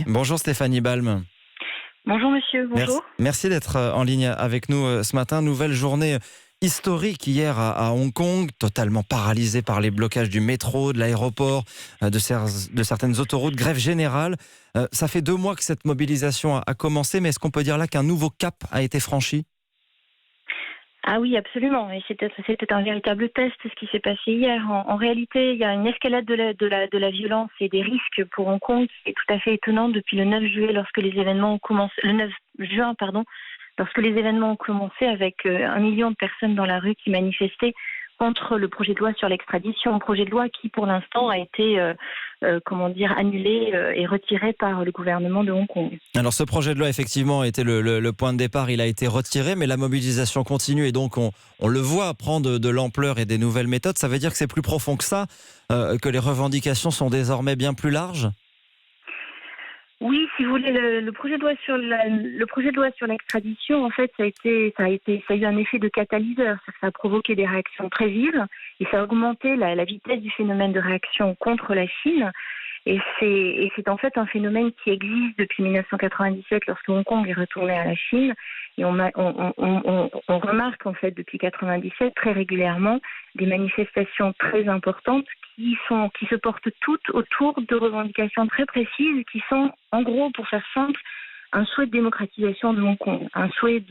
Bonjour Stéphanie Balme. Bonjour monsieur, bonjour. Merci d'être en ligne avec nous ce matin. Nouvelle journée historique hier à Hong Kong, totalement paralysée par les blocages du métro, de l'aéroport, de certaines autoroutes, grève générale. Ça fait 2 mois que cette mobilisation a commencé, mais est-ce qu'on peut dire là qu'un nouveau cap a été franchi ? Ah oui, absolument. Et c'était un véritable test ce qui s'est passé hier. En réalité, il y a une escalade de la violence et des risques pour Hong Kong qui est tout à fait étonnante depuis le 9 juillet lorsque les événements ont commencé. Le 9 juin, lorsque les événements ont commencé avec 1 million de personnes dans la rue qui manifestaient contre le projet de loi sur l'extradition, un projet de loi qui pour l'instant a été annulé et retiré par le gouvernement de Hong Kong. Alors ce projet de loi effectivement était le point de départ, il a été retiré, mais la mobilisation continue et donc on le voit prendre de l'ampleur et des nouvelles méthodes. Ça veut dire que c'est plus profond que ça, que les revendications sont désormais bien plus larges ? Oui, si vous voulez, le projet de loi sur l'extradition, en fait, ça a eu un effet de catalyseur. Ça a provoqué des réactions très vives et ça a augmenté la vitesse du phénomène de réaction contre la Chine. Et c'est en fait un phénomène qui existe depuis 1997 lorsque Hong Kong est retourné à la Chine. Et on remarque en fait depuis 1997 très régulièrement des manifestations très importantes qui se portent toutes autour de revendications très précises qui sont, en gros, pour faire simple, un souhait de démocratisation de Hong Kong, un souhait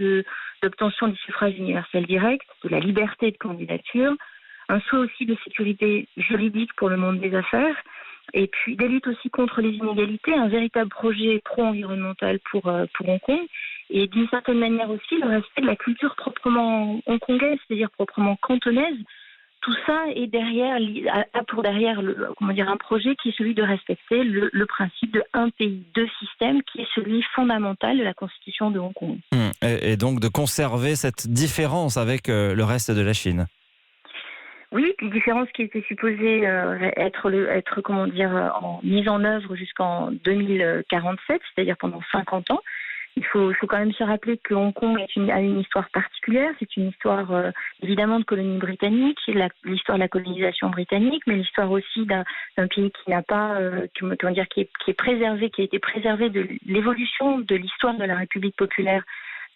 d'obtention du suffrage universel direct, de la liberté de candidature, un souhait aussi de sécurité juridique pour le monde des affaires, et puis des luttes aussi contre les inégalités, un véritable projet pro-environnemental pour Hong Kong, et d'une certaine manière aussi le respect de la culture proprement hongkongaise, c'est-à-dire proprement cantonaise. Tout ça est derrière un projet qui est celui de respecter le principe de un pays, deux systèmes, qui est celui fondamental de la constitution de Hong Kong. Et donc de conserver cette différence avec le reste de la Chine. Oui, une différence qui était supposée être mise en œuvre jusqu'en 2047, c'est-à-dire pendant 50 ans. Il faut quand même se rappeler que Hong Kong a une histoire particulière. C'est une histoire évidemment de colonie britannique, l'histoire de la colonisation britannique, mais l'histoire aussi d'un pays qui n'a pas, qui est préservé, qui a été préservé de l'évolution de l'histoire de la République populaire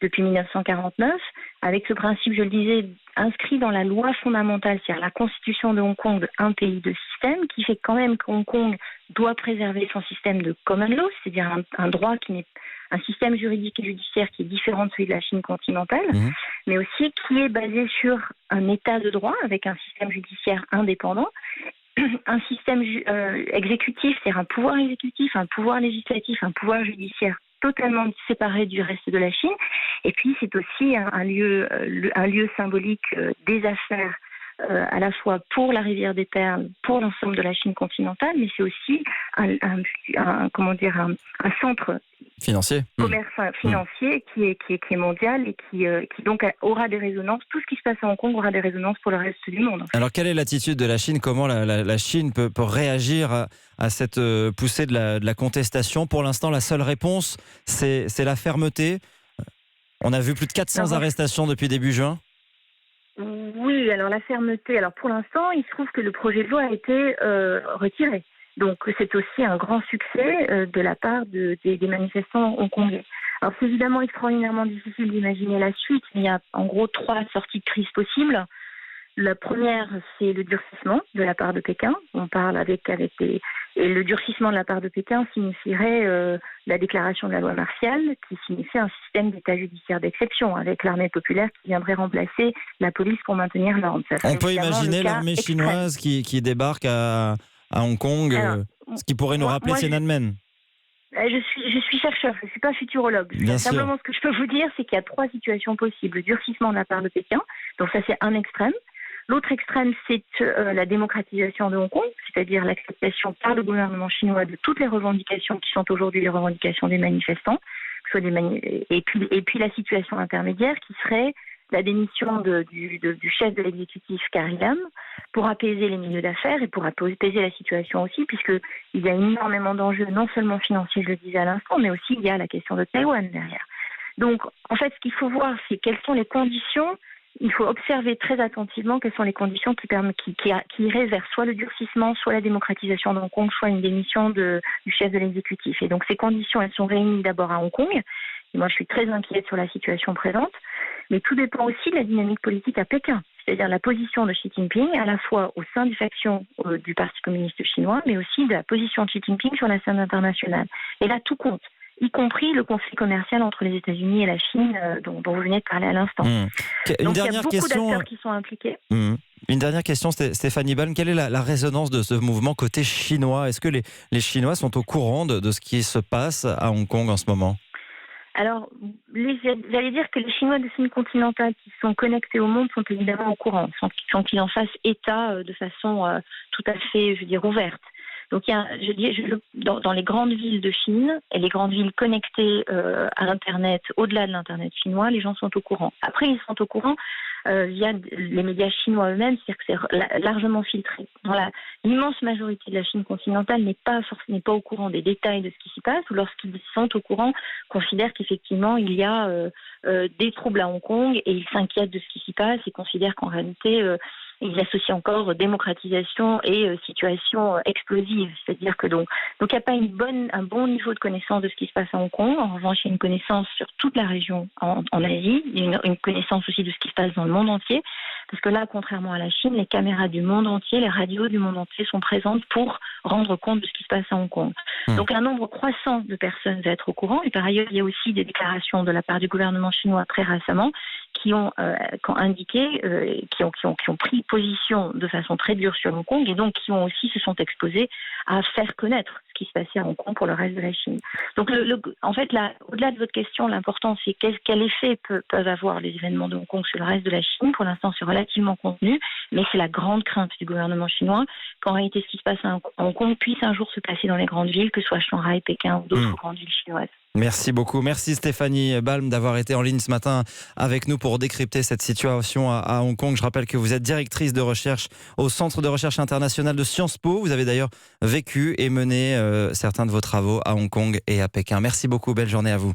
depuis 1949, avec ce principe, je le disais, inscrit dans la loi fondamentale, c'est-à-dire la constitution de Hong Kong, de un pays, deux systèmes, qui fait quand même que Hong Kong doit préserver son système de common law, c'est-à-dire un droit qui n'est un système juridique et judiciaire qui est différent de celui de la Chine continentale, mais aussi qui est basé sur un état de droit avec un système judiciaire indépendant, un système exécutif, c'est-à-dire un pouvoir exécutif, un pouvoir législatif, un pouvoir judiciaire totalement séparé du reste de la Chine. Et puis c'est aussi un lieu symbolique des affaires à la fois pour la rivière des Perles, pour l'ensemble de la Chine continentale, mais c'est aussi un centre financier, financier qui est mondial et qui donc aura des résonances. Tout ce qui se passe à Hong Kong aura des résonances pour le reste du monde. Alors quelle est l'attitude de la Chine ? Comment la Chine peut réagir à cette poussée de la contestation ? Pour l'instant, la seule réponse, c'est la fermeté. On a vu plus de 400 arrestations depuis début juin. Oui, alors la fermeté. Alors pour l'instant, il se trouve que le projet de loi a été retiré. Donc c'est aussi un grand succès de la part des manifestants hongkongais. Alors c'est évidemment extraordinairement difficile d'imaginer la suite. Il y a en gros 3 sorties de crise possibles. La première, c'est le durcissement de la part de Pékin. On parle et le durcissement de la part de Pékin signifierait la déclaration de la loi martiale, qui signifie un système d'état judiciaire d'exception, avec l'armée populaire qui viendrait remplacer la police pour maintenir l'ordre. On peut imaginer l'armée chinoise qui débarque à Hong Kong, ce qui pourrait nous rappeler Tiananmen. Je suis chercheur, je ne suis pas futurologue. Simplement, ce que je peux vous dire, c'est qu'il y a 3 situations possibles. Le durcissement de la part de Pékin, donc ça c'est un extrême. L'autre extrême, c'est la démocratisation de Hong Kong, c'est-à-dire l'acceptation par le gouvernement chinois de toutes les revendications qui sont aujourd'hui les revendications des manifestants, et puis la situation intermédiaire qui serait la démission du chef de l'exécutif Carrie Lam pour apaiser les milieux d'affaires et pour apaiser la situation aussi, puisqu'il y a énormément d'enjeux, non seulement financiers, je le disais à l'instant, mais aussi il y a la question de Taïwan derrière. Donc, en fait, ce qu'il faut voir, c'est quelles sont les conditions il faut observer très attentivement quelles sont les conditions qui iraient vers soit le durcissement, soit la démocratisation de Hong Kong, soit une démission du chef de l'exécutif. Et donc ces conditions, elles sont réunies d'abord à Hong Kong. Et moi, je suis très inquiète sur la situation présente. Mais tout dépend aussi de la dynamique politique à Pékin, c'est-à-dire la position de Xi Jinping, à la fois au sein des factions du Parti communiste chinois, mais aussi de la position de Xi Jinping sur la scène internationale. Et là, tout compte, y compris le conflit commercial entre les États-Unis et la Chine, dont vous venez de parler à l'instant. Donc il y a beaucoup d'acteurs qui sont impliqués. Une dernière question, Stéphanie Balm. Quelle est la résonance de ce mouvement côté chinois? Est-ce que les Chinois sont au courant de ce qui se passe à Hong Kong en ce moment? Alors, j'allais dire que les Chinois de Chine continentale qui sont connectés au monde sont évidemment au courant, sans qu'ils en fassent état de façon tout à fait, je veux dire, ouverte. Donc, dans les grandes villes de Chine et les grandes villes connectées à l'Internet, au-delà de l'Internet chinois, les gens sont au courant. Après, ils sont au courant via les médias chinois eux-mêmes, c'est-à-dire que c'est largement filtré. L'immense majorité de la Chine continentale n'est pas au courant des détails de ce qui s'y passe, ou lorsqu'ils sont au courant, considèrent qu'effectivement il y a des troubles à Hong Kong et ils s'inquiètent de ce qui s'y passe et considèrent qu'en réalité ils associent encore démocratisation et situation explosive. C'est-à-dire que donc il n'y a pas un bon niveau de connaissance de ce qui se passe à Hong Kong. En revanche, il y a une connaissance sur toute la région en Asie, une connaissance aussi de ce qui se passe dans le monde entier. Parce que là, contrairement à la Chine, les caméras du monde entier, les radios du monde entier sont présentes pour rendre compte de ce qui se passe à Hong Kong. Donc un nombre croissant de personnes va être au courant. Et par ailleurs, il y a aussi des déclarations de la part du gouvernement chinois très récemment qui ont indiqué, qui ont pris position de façon très dure sur Hong Kong et donc qui ont aussi se sont exposés à faire connaître ce qui se passait à Hong Kong pour le reste de la Chine. Donc en fait, au-delà de votre question, l'important c'est quel effet peuvent avoir les événements de Hong Kong sur le reste de la Chine. Pour l'instant, c'est relativement contenu, mais c'est la grande crainte du gouvernement chinois qu'en réalité, ce qui se passe à Hong Kong puisse un jour se passer dans les grandes villes, que ce soit Shanghai, Pékin ou d'autres grandes villes chinoises. Merci beaucoup. Merci Stéphanie Balm d'avoir été en ligne ce matin avec nous pour décrypter cette situation à Hong Kong. Je rappelle que vous êtes directrice de recherche au Centre de recherche international de Sciences Po. Vous avez d'ailleurs vécu et mené certains de vos travaux à Hong Kong et à Pékin. Merci beaucoup. Belle journée à vous.